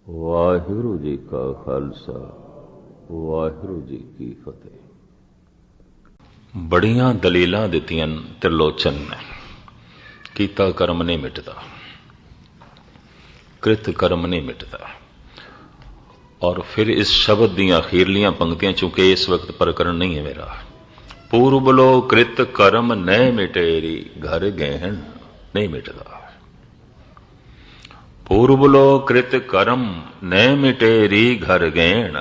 वाहिगुरु जी का खालसा वाहिगुरु जी की फतेह। बड़ियां दलीलां दित्तियां त्रिलोचन ने, कीता कर्म नहीं मिटदा, कृत कर्म नहीं मिटदा। और फिर इस शब्द दी अखीरलियां पंक्तियां, चूंकि इस वक्त प्रकरण नहीं है मेरा, पूर्वलो कृत कर्म न मिटेरी घर गहन नहीं मिटदा। पूर्वलो कृत कर्म न मिटेरी घर गहन,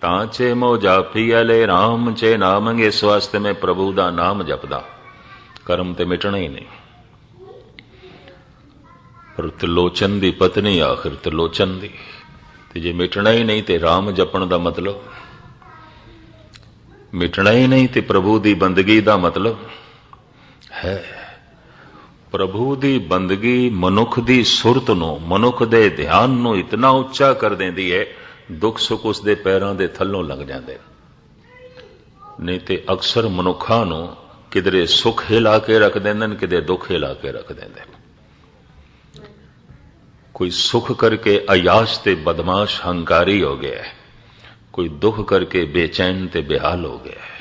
तांचे मो जाफी अले राम चे नामंगे। इस वास्ते मैं प्रभु दा नाम जपदा, कर्म ते मिटना ही नहीं। पर त्रिलोचन दी पत्नी आखिर त्रिलोचन दी, ते जे मिटना ही नहीं ते राम जपण दा मतलब, मिटना ही नहीं ते प्रभु दी बंदगी दा मतलब है। प्रभु दी बंदगी मनुख दी सुरत नूं, मनुख दे ध्यान नूं इतना उच्चा कर देंदी है, दुख सुख उसदे पैरां दे थल्लों लंघ जांदे। नहीं ते अक्सर मनुखां नूं किधरे सुख हिला के रख देंदे, किधरे दुख हिला के रख देंदे। कोई सुख करके अयाश ते बदमाश हंकारी हो गया है, कोई दुख करके बेचैन ते बेहाल हो गया है।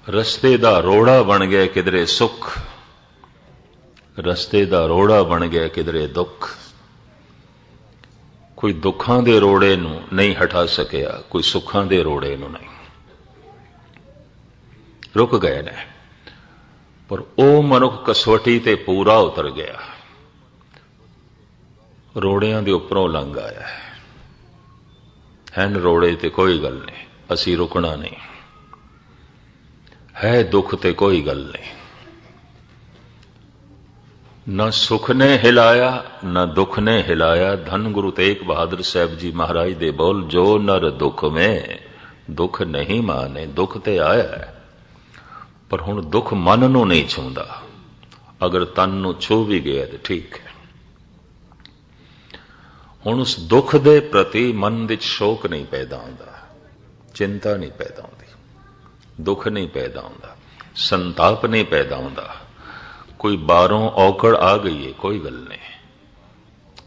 रस्ते दा रोड़ा बन गया किधरे सुख, रस्ते दा रोड़ा बन गया किधरे दुख। कोई दुखां दे रोड़े नूं नहीं हटा सकिया, कोई सुखां दे रोड़े नूं नहीं, रुक गए ने। पर ओ मनुख कसवटी ते पूरा उतर गया, रोड़ियां दे उपरों लंघ आया है। हैन रोड़े ते कोई गल नहीं, असी रुकना नहीं। है दुख ते कोई गल नहीं, न सुख ने हिलाया न दुख ने हिलाया। धन गुरु तेग बहादुर साहब जी महाराज दे बोल, जो नर दुख में दुख नहीं माने। दुख ते आया है, पर हुण दुख मन नूं नहीं छूंदा। अगर तन नूं छू भी गया तो ठीक है। हुण उस दुख दे प्रति मन विच शोक नहीं पैदा होंदा, चिंता नहीं पैदा होंदी, दुख नहीं पैदा होंदा, संताप नहीं पैदा होंदा। कोई बारों औकड़ आ गई है, कोई गल नहीं।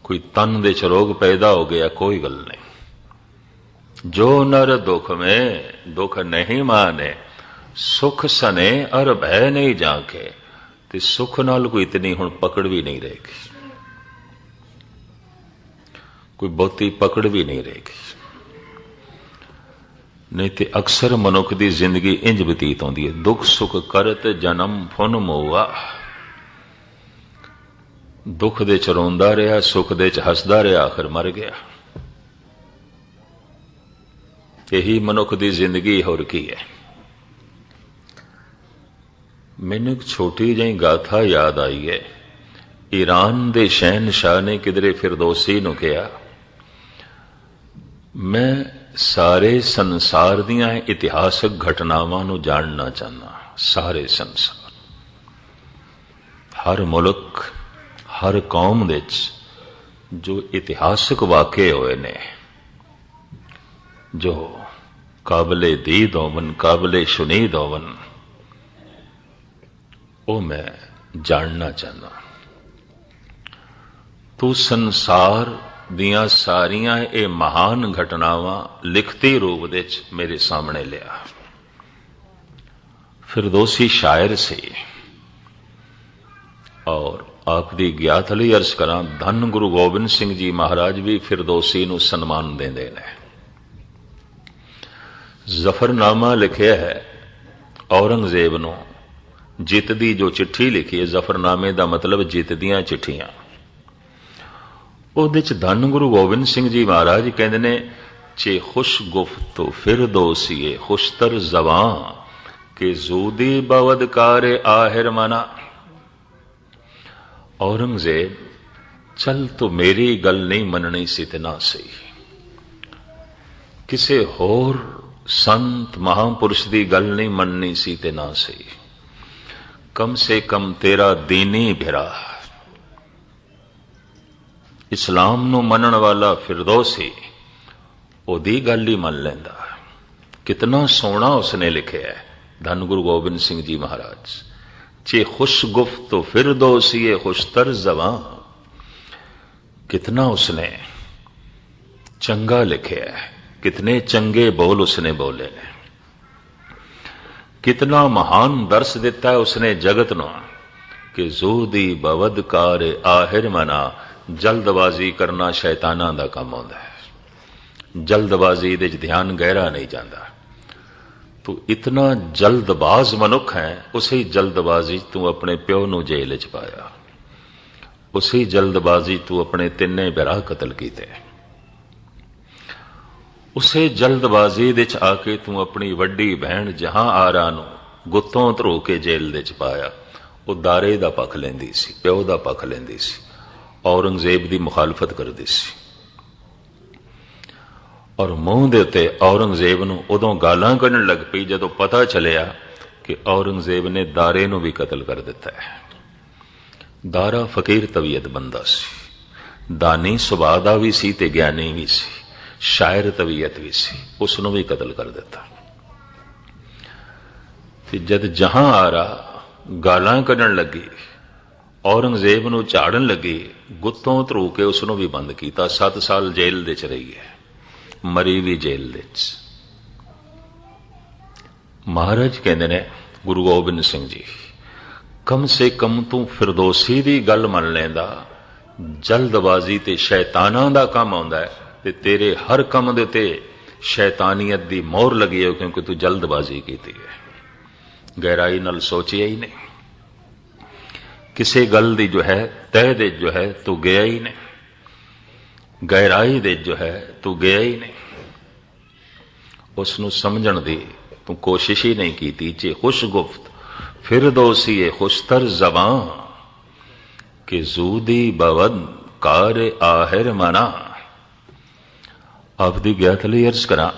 कोई तन दे च रोग पैदा हो गया, कोई गल नहीं। जो नर दुख में दुख नहीं माने, सुख सने अर भय नहीं जाके। ते सुख नाल कोई इतनी हुण पकड़ भी नहीं रहेगी, कोई बहुती पकड़ भी नहीं रहेगी। नहीं तो अक्सर मनुख की जिंदगी इंज बतीत होती है, दुख सुख करत जन्म फुन मोआ। दुख दे च रोंदा रहा, सुख दे च हसदा रहा, आखिर मर गया। यही मनुख की जिंदगी होर की है। मैनू एक छोटी जी गाथा याद आई है। ईरान दे शहनशाह ने किधरे फिरदौसी नूं कहा, मैं सारे संसार दियां इतिहासक घटनावां नूं जानना चाहना। सारे संसार, हर मुल्क, हर कौम विच जो इतिहासक वाक़े होए ने, जो काबिले दीद होवन, काबिले शुनीद होवन, वो मैं जानना चाहना। तो संसार दियां सारियां ये महान घटनावां लिखती रूप विच मेरे सामने लिया। फिरदौसी शायर से और आपकी ज्ञात लई अर्ज करा, धन गुरु गोबिंद सिंह जी महाराज भी फिरदौसी नूं सन्मान देंदे ने। जफरनामा लिखिया है औरंगजेब नूं, जित दी जो चिट्ठी लिखी है, जफरनामे दा मतलब जित दियां चिट्ठियां। उहदे च धन गुरु गोबिंद सिंह जी महाराज कहते ने, चे खुश गुफ्त फिरदौसीए खुशतर जवां के जूदी बवद कारे आहिर मना। औरंगजेब, चल तो मेरी गल नहीं मननी सी ते ना सही, किसे होर संत महापुरुष की गल नहीं मननी सी ते ना सही। कम से कम तेरा दीनी भिरा इस्लाम नूं मनण वाला फिरदौसी ओदी गल ही मन लैंदा। कितना सोहना उसने लिखिया है धन गुरु गोबिंद सिंह जी महाराज। चे खुश गुफ्त फिरदौसीए खुशतर जवां, कितना उसने चंगा लिखिया है, कितने चंगे बोल उसने बोले ने, कितना महान दर्श दिता है उसने जगत नूं कि जूदी बवद कार आहिर मना। जल्दबाजी करना शैताना दा काम होंदा है, जल्दबाजी दे ध्यान गहरा नहीं जाता। तू इतना जल्दबाज मनुख है, उसी जल्दबाजी तू अपने प्यो नूं जेल च पाया, उसी जल्दबाजी तू अपने तिन्ने बिरा कतल कीते, उसे जल्दबाजी दे च आके तू अपनी वड्डी बहन जहां आरा नूं गुत्तों धरो के जेल दे च पाया। वो दारे दा पक्ष लैंदी सी, प्यो दा पक्ष लैंदी सी, औरंगजेब दी मुखालफत करदी सी। और मूंह दे उत्ते औरंगजेब नूं उदों गालां कढण लग पई जदों पता चलिया कि औरंगजेब ने दारे नूं भी कतल कर दिता है। दारा फकीर तबीयत बंदा सी, दानी सुभाਅ दा भी सी ते ज्ञानी भी सी, शायर तबीयत भी सी, उसनूं भी कतल कर दिता। जद जहां आ रहा गालां कढण लगी, औरंगजेब नूं झाड़न लगी, गुत्तों धरू के उसनूं भी बंद कीता। 7 साल जेल दे च रही है, मरी भी जेल दे च। महाराज कहंदे ने गुरु गोबिंद सिंह जी, कम से कम तू फिरदौसी दी गल मन लैंदा, जल्दबाजी ते शैतानां दा काम आउंदा है ते तेरे हर काम दे उत्ते शैतानियत दी मोहर लगी है, क्योंकि तू जल्दबाजी कीती है, गहराई नाल सोचिया ही नहीं, किसी गल दी जो है तह दे जो है तू गया ही नहीं, गहराई दे जो है तू गया ही नहीं, उसनूं समझण दी तू कोशिश ही नहीं की। जे खुश गुफ्त फिरदौसी ए खुशतर ज़बां कि जूदी बवद कार आहिर मना। आप दी ज्ञात लई अर्ज करा,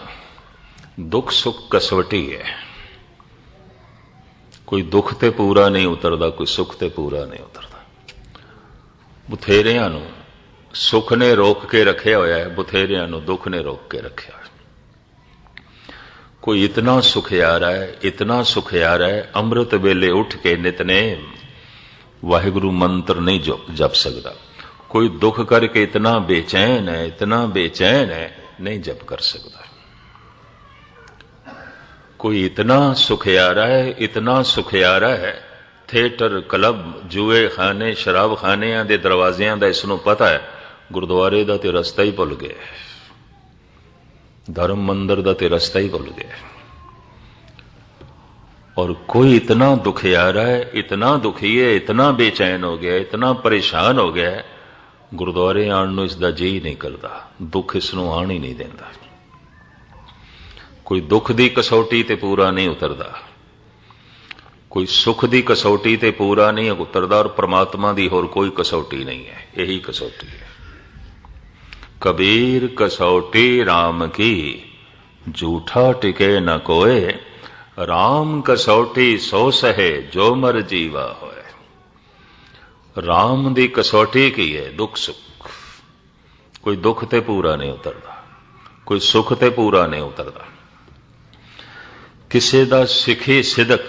दुख सुख कसवटी है, कोई दुख ते पूरा नहीं उतरदा, कोई सुख ते पूरा नहीं उतरदा। बथेरियां नूं सुख ने रोक के रखिया होया है, बथेरियां नूं दुख ने रोक के रखिया है। कोई इतना सुखियारा है, इतना सुखियारा है, अमृत वेले उठ के नितनेम वाहिगुरु मंत्र नहीं जप सकता। कोई दुख करके इतना बेचैन है, इतना बेचैन है, नहीं जप कर सकता। कोई इतना सुखियारा है, इतना सुखियारा है, थिएटर क्लब जुए खाने शराब खानियां दे दरवाजियां दा इसनूं पता है, गुरुद्वारे दा ते रस्ता ही भुल गए, धर्म मंदिर दा ते रस्ता ही भुल गए। और कोई इतना दुखियारा है, इतना दुखी है, इतना बेचैन हो गया, इतना परेशान हो गया, गुरुद्वारे आण नूं इसदा जी नहीं करता, दुख इसनूं आण ही नहीं देंदा। कोई दुख दी कसौटी ते पूरा नहीं उतरदा, कोई सुख दी कसौटी ते पूरा नहीं उतरदा, और परमात्मा दी होर कोई कसौटी नहीं है, यही कसौटी है। कबीर कसौटी राम की झूठा टिके न कोय, राम कसौटी सो सहे जो मर जीवा होए। राम दी कसौटी की है दुख सुख, कोई दुख ते पूरा नहीं उतरदा, कोई सुख ते पूरा नहीं उतरदा। किसी दा सिखी सिदक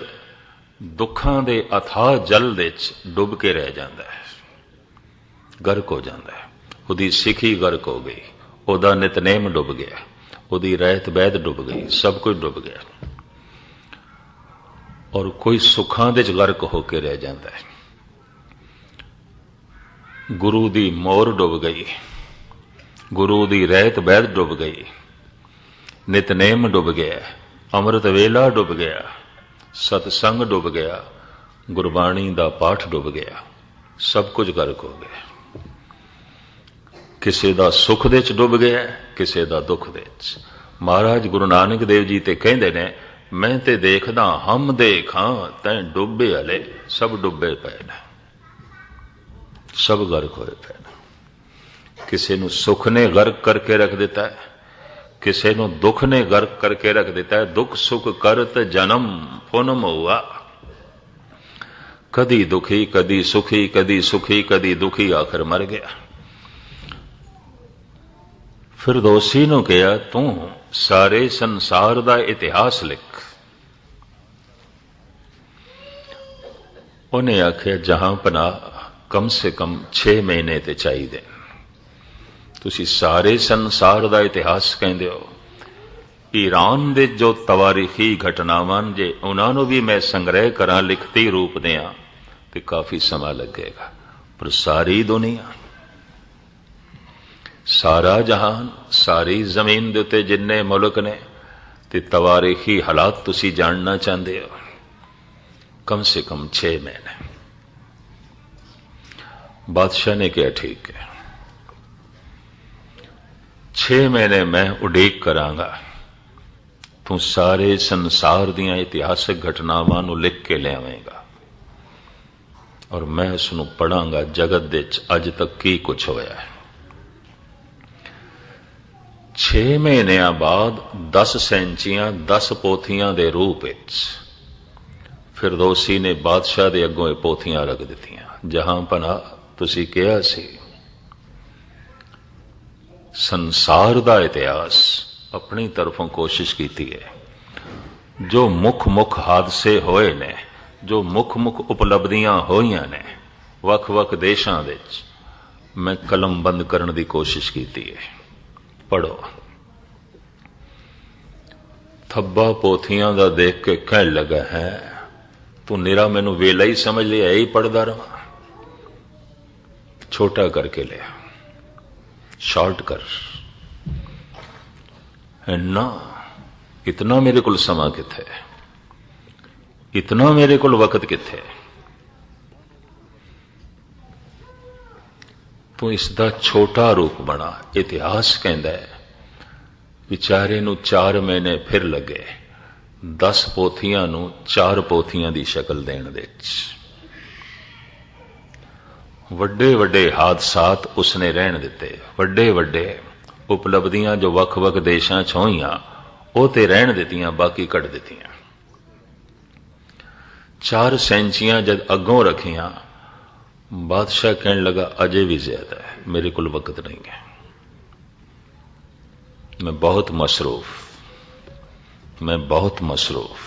दुखां दे अथाह जल दे डुब के रह जाता है, गर्क हो जाता है, उहदी सिखी गर्क हो गई, उहदा नितनेम डुब गया, उहदी रहत बैद डुब गई, सब कुछ डुब गया। और कोई सुखां दे गर्क होके रह जाता है, गुरु दी मोर डुब गई, गुरु दी रहत बैद डुब गई, नितनेम डुब गया, अमृत वेला डुब गया, सतसंग डुब गया, गुरबाणी दा पाठ डुब गया, सब कुछ गर्क हो गया। किसी दा सुख दे च डुब गया, किसी दा दुख दे च। महाराज गुरु नानक देव जी ते कहंदे ने, मैं ते देखदा हम देखा तैं डुबे हले, सब डुबे पे ने, सब गर्क होए पे ने। किसी नूं सुख ने गर्क करके रख दिता है, किसी नूं दुख ने गर्क करके रख दिता है। दुख सुख करत जन्म पुनम हुआ, कदी दुखी कदी सुखी, कदी सुखी कदी दुखी, आखिर मर गया। फिरदौसी नूं कहा, तू सारे संसार दा इतिहास लिख। उन्हें आखिया, जहां पनाह कम से कम 6 महीने ते चाहिए। ਤੁਸੀਂ ਸਾਰੇ ਸੰਸਾਰ ਦਾ ਇਤਿਹਾਸ ਕਹਿੰਦੇ ਹੋ। ਈਰਾਨ ਦੇ ਜੋ ਤਵਾਰੀਖੀ ਘਟਨਾਵਾਂ ਜੇ ਉਹਨਾਂ ਨੂੰ ਵੀ ਮੈਂ ਸੰਗ੍ਰਹਿ ਕਰਾਂ ਲਿਖਤੀ ਰੂਪ ਦਿਆਂ ਤੇ ਕਾਫੀ ਸਮਾਂ ਲੱਗੇਗਾ। ਪਰ ਸਾਰੀ ਦੁਨੀਆ, ਸਾਰਾ ਜਹਾਨ, ਸਾਰੀ ਜ਼ਮੀਨ ਦੇ ਉੱਤੇ ਜਿੰਨੇ ਮੁਲਕ ਨੇ ਤੇ ਤਵਾਰੀਖੀ ਹਾਲਾਤ ਤੁਸੀਂ ਜਾਣਨਾ ਚਾਹੁੰਦੇ ਹੋ, कम से कम 6 महीने। बादशाह ने कहा ठीक है, 6 महीने मैं उड़ीक करांगा, तू सारे संसार दियां इतिहासक घटनावां नूं लिख के लियावेगा और मैं उसनूं पढ़ांगा जगत दे अज तक की कुछ होया है। 6 महीनों बाद 10 सैंचियां 10 पोथियां दे रूप विच फिरदौसी ने बादशाह दे अगों पोथियां रख दित्तियां। जहां पना तुसी कहा सी संसार दा इतिहास अपनी तरफों कोशिश की है। जो मुख मुख हादसे होए ने, जो मुख मुख उपलब्धियां होईयां ने वख वख देशां दे, मैं कलम बंद करने की कोशिश की है। पढ़ो। थब्बा पोथियां दा देख के कहन लगा है तू निरा मैनू वेला ही समझ लिया, यही पढ़दा रहा। छोटा करके लिया, शॉर्ट कर। ना इतना मेरे को समा किथे, इतना मेरे को वक्त किथे, तू इसका छोटा रूप बना। इतिहास कहता है विचारे नू 4 महीने फिर लगे 10 पोथियां नू 4 पोथियां दी शक्ल देण दे। वड्डे वड्डे हादसात उसने रहन दिते, वड्डे वड्डे उपलब्धियां जो वख वख देशां च होईयां ओह ते रहन दित्तियां, बाकी कट दित्तियां। 4 सैंचियां जद अगों रखियां, बादशाह कहने लगा अजे भी ज्यादा है, मेरे को वक्त नहीं है, मैं बहुत मसरूफ, मैं बहुत मसरूफ।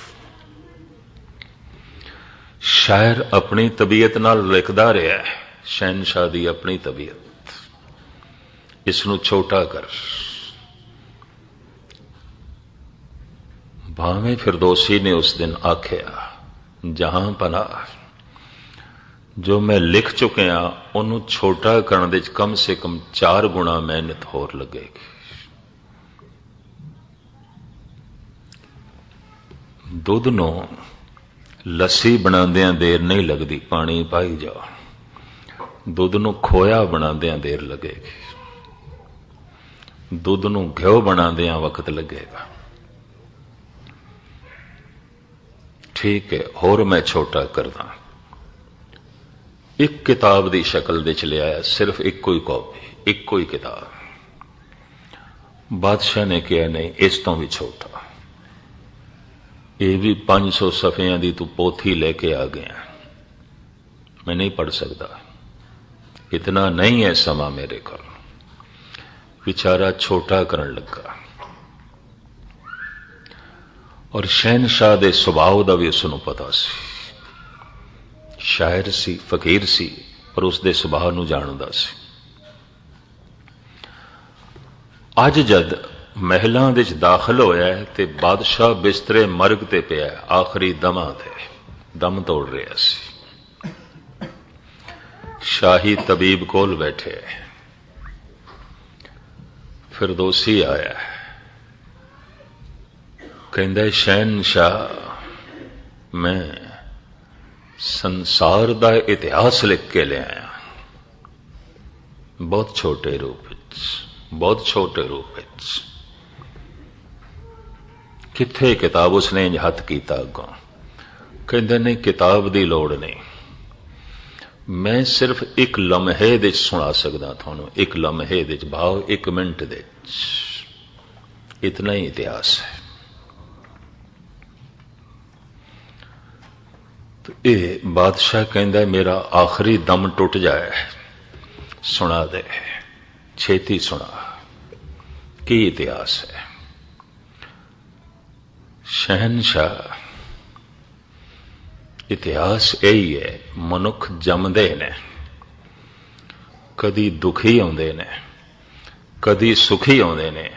शायर अपनी तबीयत नाल लिखदा रहा है, शहनशाह दी अपनी तबीयत, इसनू छोटा कर। भावें फिरदौसी ने उस दिन आख्या जहां पना जो मैं लिख चुके हाँ उन्हों छोटा करने दे कम से कम 4 गुणा मेहनत होर लगेगी। दुध नू लस्सी बनांदियां देर नहीं लगती, पानी पाई जाओ। दुध नू खोया बनांदियां देर लगेगी, दुध नू घ्यो बनांदियां वक्त लगेगा। ठीक है, होर मैं छोटा करदा। एक किताब की शक्ल दे लिया, सिर्फ इको ही कॉपी, इको ही किताब। बादशाह ने कहा नहीं, इस तो भी छोटा, ये भी 500 सफियां की तू पोथी लेके आ गया, मैं नहीं पढ़ सकता, इतना नहीं है समा मेरे को। बेचारा छोटा करन लगा और शहनशाह दे सुभाव का भी उसनू पता सी। शायर सी, फकीर सी, पर उसके सुभाव नू जानदा सी। अज जद महलों विच दाखिल होया है ते बादशाह बिस्तरे मरग ते पिया, आखिरी दमा ते दम तोड़ रहा सी। शाही तबीब कोल बैठे, फिरदौसी आया, कहंदा शहनशाह मैं संसार दा इतिहास लिख के ले आया, बहुत छोटे रूप विच, बहुत छोटे रूप विच। किथे किताब उसने हथ किया अगों, कहंदे नहीं किताब की लोड़ नहीं, मैं सिर्फ एक लम्हे दे सुना सकदा थानू, एक लम्हे दे भाव 1 मिनट दे, इतना ही इतिहास है। तो ये बादशाह कहंदा मेरा आखिरी दम टुट जाए, सुना दे, छेती सुना, की इतिहास है। शहनशाह इतिहास यही है, मनुख जमदे ने, कदी दुखी आउंदे ने, कदी सुखी आउंदे ने,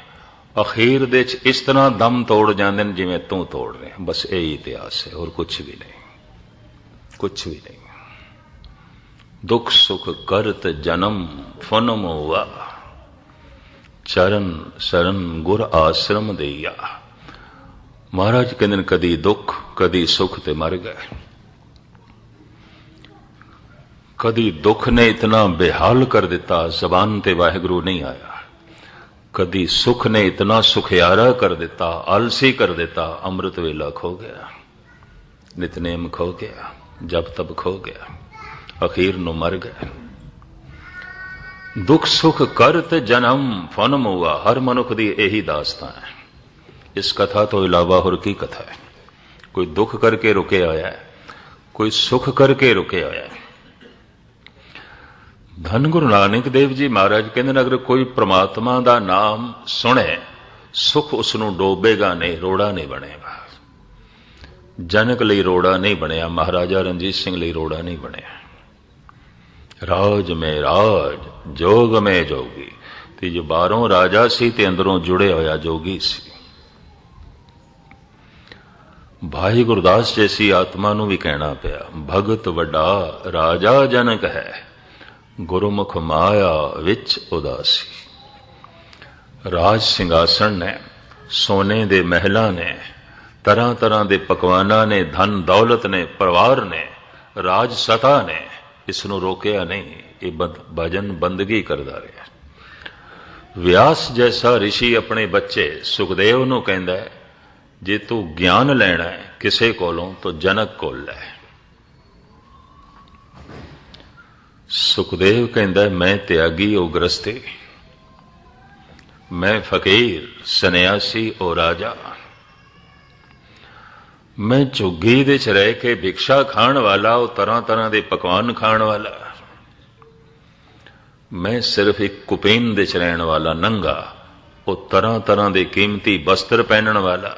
अखीर दे च इस तरह दम तोड़ जाते हैं जिवें तू तोड़ रहे। बस यही इतिहास है और कुछ भी नहीं, कुछ भी नहीं। दुख सुख करत जन्म फनम हुआ, चरण शरण गुर आश्रम दिया। महाराज कहते कदी दुख कदी सुख ते मर गए। कदी दुख ने इतना बेहाल कर दिता, जबान ते वाहिगुरू नहीं आया। कदी सुख ने इतना सुखियारा कर दिता, आलसी कर दिता, अमृत वेला खो गया, नितनेम खो गया, जब तब खो गया, अखीर नु मर गए। दुख सुख करत जन्म फनम हुआ। हर मनुख दी यही दास्तान है। इस कथा तो इलावा होर की कथा है? कोई दुख करके रुके आया है, कोई सुख करके रुके आया है। धन गुरु नानक देव जी महाराज कहते अगर कोई परमात्मा का नाम सुने, सुख उसनू डोबेगा नहीं, रोड़ा नहीं बनेगा। जनक लई रोड़ा नहीं बनया, महाराजा रणजीत सिंह लई रोड़ा नहीं बनया। राज में राज, जोग में जोगी। ते जो बारों राजा सी ते अंदरों जुड़े होया जोगी सी। भाई गुरदास जैसी आत्मा नू भी कहना पिया, भगत वड्डा राजा जनक है, गुरुमुख माया विच उदासी। राज सिंघासन ने, सोने दे महलां ने, तरह तरह के पकवाना ने, धन दौलत ने, परिवार ने, राज सता ने इसनों रोकया नहीं। ये भजन बंदगी करदा रहा। व्यास जैसा ऋषि अपने बच्चे सुखदेव नूं कहंदा है, जे तू ज्ञान लेना है किसे कोलों तो जनक कोल लै। सुखदेव कहंदा है, मैं त्यागी ओ गृहस्थी, मैं फकीर सन्यासी ओ राजा, मैं झुग्गी दे च रह के भिक्षा खाण वाला, वो तरह तरह के पकवान खाण वाला, मैं सिर्फ एक कुपीन दे च रहण वाला नंगा, वो तरह तरह के कीमती वस्त्र पहनण वाला,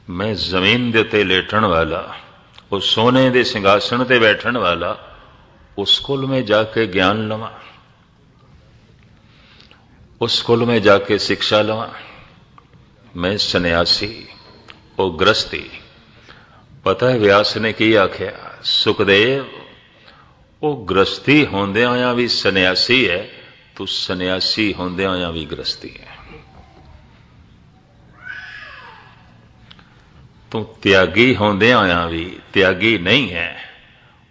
मैं जमीन दे उत्ते लेटण वाला, वो सोने दे सिंघासन ते बैठण वाला, उस कुल में जाके ज्ञान लवां, उस कुल में जाके शिक्षा लवां। मैं सन्यासी ओ गृहस्थी। पता है व्यास ने की आख्या? सुखदेव वो गृहस्थी होंदियां होयां भी सन्यासी है, तू सन्यासी होंदियां होयां भी गृहस्थी है। तू त्यागी होंदियां होयां भी त्यागी नहीं है,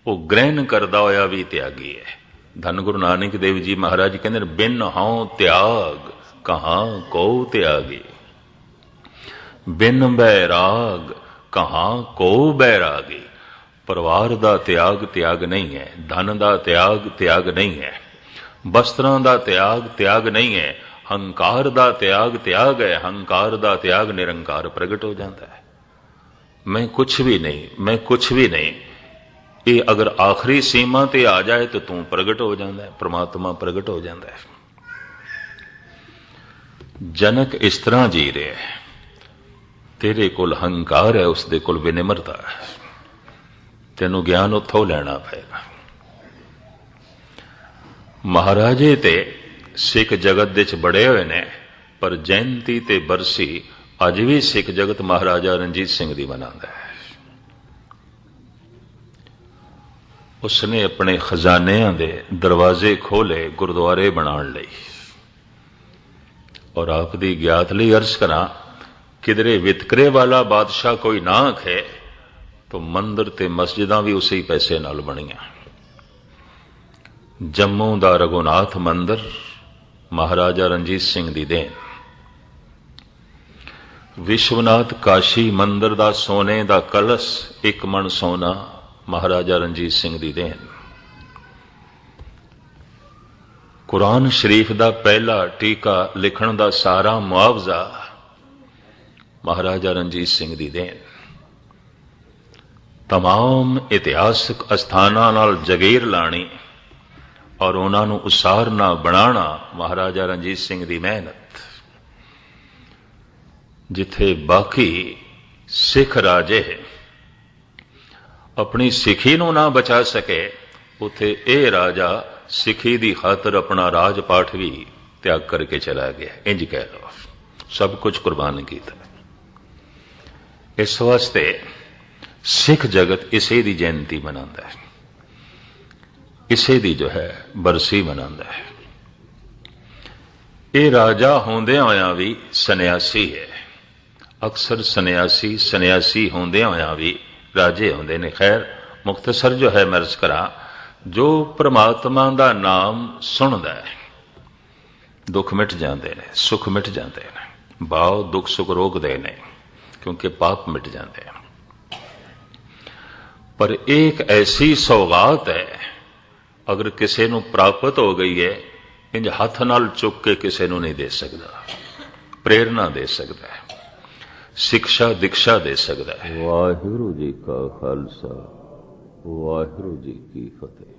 वो ग्रहण करदा होया भी त्यागी है। धन गुरु नानक देव जी महाराज कहते बिन हौं त्याग कहां को त्यागी, बिन बैराग कहां को बैरागी। परिवार दा त्याग त्याग नहीं है, धन दा त्याग त्याग नहीं है, वस्त्रां दा त्याग त्याग नहीं है, हंकार दा त्याग त्याग है। हंकार दा त्याग निरंकार प्रगट हो जाता है। मैं कुछ भी नहीं, मैं कुछ भी नहीं, ये अगर आखिरी सीमा ते आ जाए तो तू प्रगट हो जाता है, परमात्मा प्रगट हो जाता है। जनक इस तरह जी रहे हैं, तेरे कोल हंकार है, उसदे कोल विनिम्रता है, तेनों ज्ञान उत्थों लेना पेगा। महाराजे ते सिख जगत दे च बड़े हुए ने, पर जयंती ते बरसी अज भी सिख जगत महाराजा रणजीत सिंह दी मनांदा है। उसने अपने खजानिਆਂ दे दरवाजे खोले गुरुद्वारे बनाने लई। और आप दी ज्ञात लई अर्ज करा, किधरे वितकरे वाला बादशाह कोई ना आखे तो मंदिर ते मस्जिदां भी उसी पैसे नाल बणियां। जम्मू दा रघुनाथ मंदिर महाराजा रणजीत सिंह दी देन, विश्वनाथ काशी मंदिर दा सोने दा कलश 1 मन सोना महाराजा रणजीत सिंह दी देन, कुरान शरीफ दा पहला टीका लिखण दा सारा मुआवजा महाराजा रणजीत सिंह दी देन, तमाम इतिहासक अस्थानां नाल जगीर लाणी और उन्होंने उसारना बनाना महाराजा रणजीत सिंह की मेहनत। जिथे बाकी सिख राजे अपनी सिखी नूं ना बचा सके, उथे यह राजा सिखी की खातर अपना राजपाठ भी त्याग करके चला गया, इंज कह लो, सब कुछ कुर्बान किया। इस वास्ते सिख जगत इसे दी जयंती मनाता है, इसे दी जो है बरसी मनाता है। ये राजा होंदे होया भी सन्यासी है। अक्सर सन्यासी होंदे होया भी राजे होंदे ने। खैर मुख्तसर जो है मैं अर्ज करा, जो परमात्मा का नाम सुनदा है दुख मिट जाते हैं, सुख मिट जाते हैं। भाव दुख सुख रोकते हैं क्योंकि पाप मिट जाते हैं। पर एक ऐसी सौगात है अगर किसी को प्राप्त हो गई है, इंज हथ नाल चुक के किसी को नहीं दे सकता, प्रेरणा दे सकता है, शिक्षा दीक्षा दे सकता है। वाहिगुरू जी का खालसा, वाहिगुरू जी की फतेह।